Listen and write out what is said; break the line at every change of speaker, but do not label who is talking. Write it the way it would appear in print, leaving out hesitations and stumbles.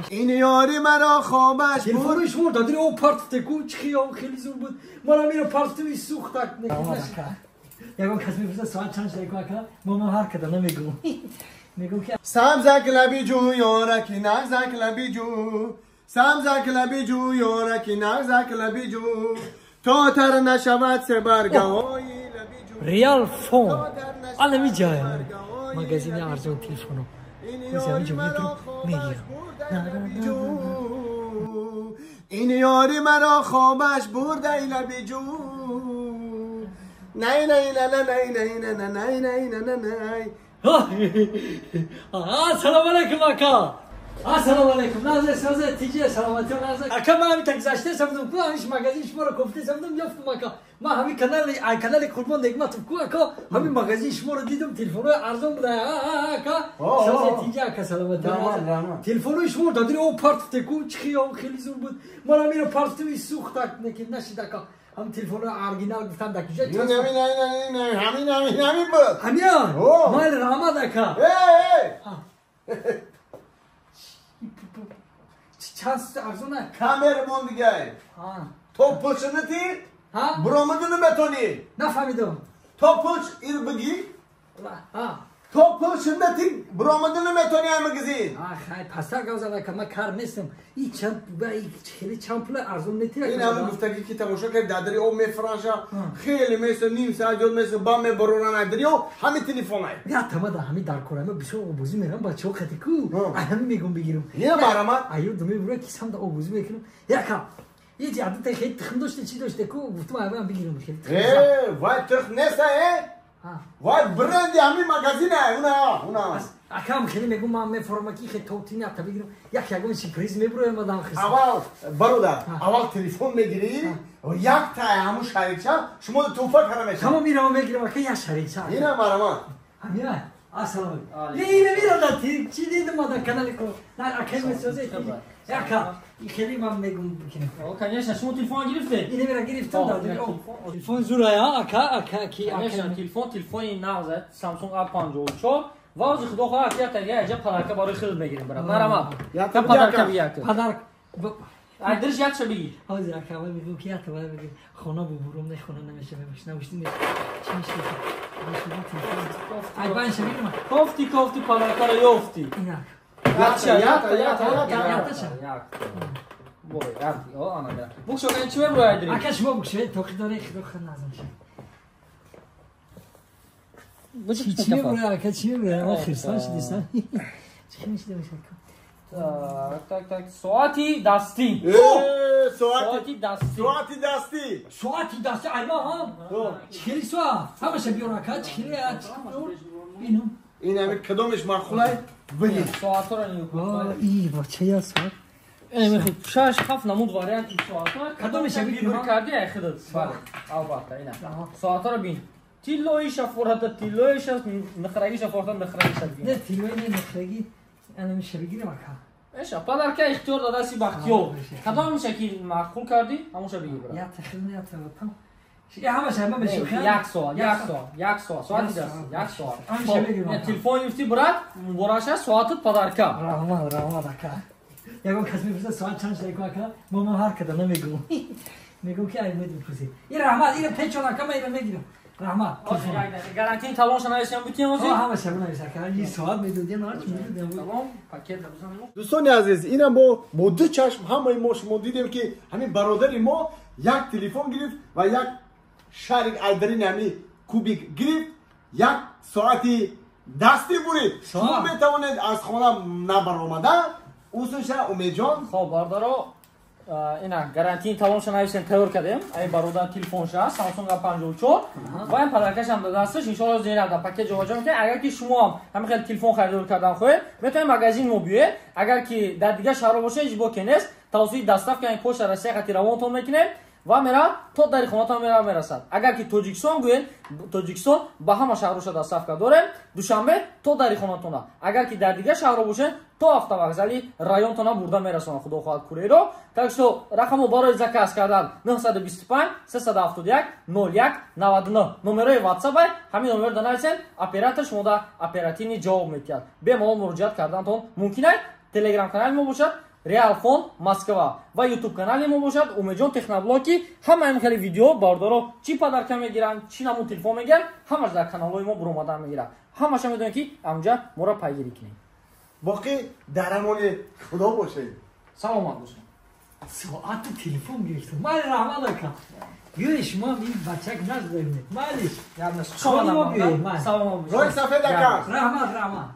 این یاری مرا خوابش
تلفنش مرد دادی او پارت تکو چخیام خیلی زور بود ما میرو پارت توی سوخت تک یکم کس میپرسه ساعت چند شده که ما هر کدام نمیگم میگم که
سبزک لبی جو یارکی نغزک لبی جو سبزک لبی جو یارکی نغزک لبی جو تا تر نشود سه برگاهی لبی جو
ریال فون الان میجای مغازین ارزون تلفنو
این یاری مرا خوابش برده ای لبی جو نه نه نه نه نه نه نه نه نه نه
سلام علیکم اکا السلام علیکم نازه سازه تیجی سلامتی و نازه اکا من همی تگذشته سمدم کو همیش مغازین شما رو گفته سمدم یافتم اکا ما همی کانال قربان دگمتم کو اکا همی مغازین شما رو دیدم تلفن ارزون بوده اکا سازه تیجی اکا سلامتی و نازه تلفن شما دادی او پارت تکو چخیام خیلی زور بود ما میرو پارت توی سوخت تک نشید اکا هم تلفن اورجینال گفتم دکجا
نه نه همین بود
همیان مال رحمت اکا چند ارزونه
کامرمون دیگه تو پوچنتی برامدونو بتونی
نفهمیدم
تو پوچ ایر بگی تو پوچنتی برامدونو بتونی هم گزین
خیلی پسر گوزه که من کار نیستم این چند پول ارزون نتی
این همون گفتگی که تماشا کرد دادری او میفرانشا خیلی مثل نیم ساعت جد مثل با می برونن ادری او همین تلفن های
یا تمام همین در کارم بسیار بازی میرم با چه خطی کو همین میگم بگیرم
یه مرامت
ایو دومی برای کیسم دا بازی میکنم یا که یه جعبت خیلی تخم داشته چی داشته کو گفتم اول بگیرم خیلی
وای تخم نیست وای برندی همین مغازینه اونا
اکام خیلی میگم من فرماکی خیلی توتی نه تا بگیرم یک یگون سیپریز میبره مدام خیلی
اول برادر اول تلفن میگیری و یک تا همون شریکه شما توفه کنه میشه
تمام میرم میگیرم که یک شریکه
اینه مرمان
همین السلام علیکم نه میرم چی دیدم ما در کانال کو نه اکیم میسازه یکا خیلی من میگم بکنم
کنیش شما تلفن گرفته
اینه میرا گرفتم دادی تلفن زورا اکا کی
تلفن نازه سامسونگ A54 واز خدا خواه اکیت تگه عجب پدرکه برای خرید میگیریم برام مرام یا پدرکه بیاد
پدر
ادرس یک شبیه
حاضر اکا میگم که تو باید بگی خونه ببرم نه خونه نمیشه بمش نوشتین چی میشه ای باید شبیه ما
کافتی پدرکه رو یافتی
اینا
بخشو کنی چی ببرو ایدری؟
اکش با بخشه توقی داره خیلی خیلی نازم شد چی ببرو اکا چی ببرو خیستان شدیستان چی میشه دمیشه
تک ساعتی دستی
ساعتی دستی ایما ها چیلی ساعت همشه بیارو اکا چیلی اینو
این همه کدامش معقوله بگی
ساعت رو نیو
ای با چه یا ساعت
شش هفت نمود واریانت این ساعت
کدامش
بیبر کردی اخیدت بله البته اینا ساعت رو بین تیلویش افورت تیلویش نخرگیش افورت نخرگیش
نه تیلوی نه نخرگی انا میشه بگیرم اکا
ايش پدر که اختیار داده سی بختیو کدام شکل معقول کردی همونشو بگی برام
یا تخیل یا تفهم یا همش همه بشه
یک ساعت ساعتی دست یک ساعت تلفن یفتی برات وراشه ساعتت پدر که
رحمت اکا یکم کس میپرسه ساعت چند شده اکا ما هر کدام نمیگم میگم که ایمید میپرسی این رحمت اینو پیچون اکا من اینو میگیرم رحمت
گارانتی تالون شنایشم بودیم واسه
همه شب نمیشه که این ساعت میدودی نه چی میدودی
تمام پاکت بزنم
دوستان عزیز اینم با دو چشم همه ما شما دیدیم که همین برادری ما یک تلفن گرفت و یک شریک ایدرین همین کوبیک گرفت یک ساعتی دستی برید شما میتوانید از خانه نبرآمده اوسش امید جان
خب باردارو اینا گارانتی تالون شنایشم تور کردیم ای برادر تلفنش سامسونگ A54 و این پدرکش هم داده استش ان شاء الله زیر در پکیج جابجا میکنه اگر که شما هم خیلی تلفن خرید کردن خو میتونید مغازین مو بیاید اگر که در دیگه شهر باشه هیچ باکی نیست توسط دستاف کنید پشت راسته خاطر روانتون میکنه ва мера то дари хонатон мерасад. Агар ки Тоҷикистон гӯен, Тоҷикистон ба ҳама шаҳрушада ставка дорем, душанбе то дари хонатона. Агар ки дар дигар шаҳрҳо бошен, то автовокзали районтона бурда мерасонад худо хоҳад куреро. Так что рақаму барои заказ кардан 925 371 01 99 номерои WhatsApp ҳамин номер нависен, оператор шумо да оперативни ҷавоб медиҳад. Бемалол муроҷиат кардантон мумкин аст. Telegram канали мо бошад Realfon Москва ва YouTube канали мо бошад Умедҷон техноблоки. Ҳама ин хели видео бардоро чи падарка мегиранд, чи наму телефон мегиранд, ҳамаш дар каналҳои мо буромада мегирад. Ҳамаша медонед ки амҷа моро пайгирӣ кунед.
باقی در امان خدا باشه.
Саломат бошед.
Soatı telefon geçti. Mali rahmat akam. Görüş ma bir bachak naz vermek. Mali.
Yalnız
Salom abi.
Salom abi.
رای سفید دکم.
Rahmat rahmat.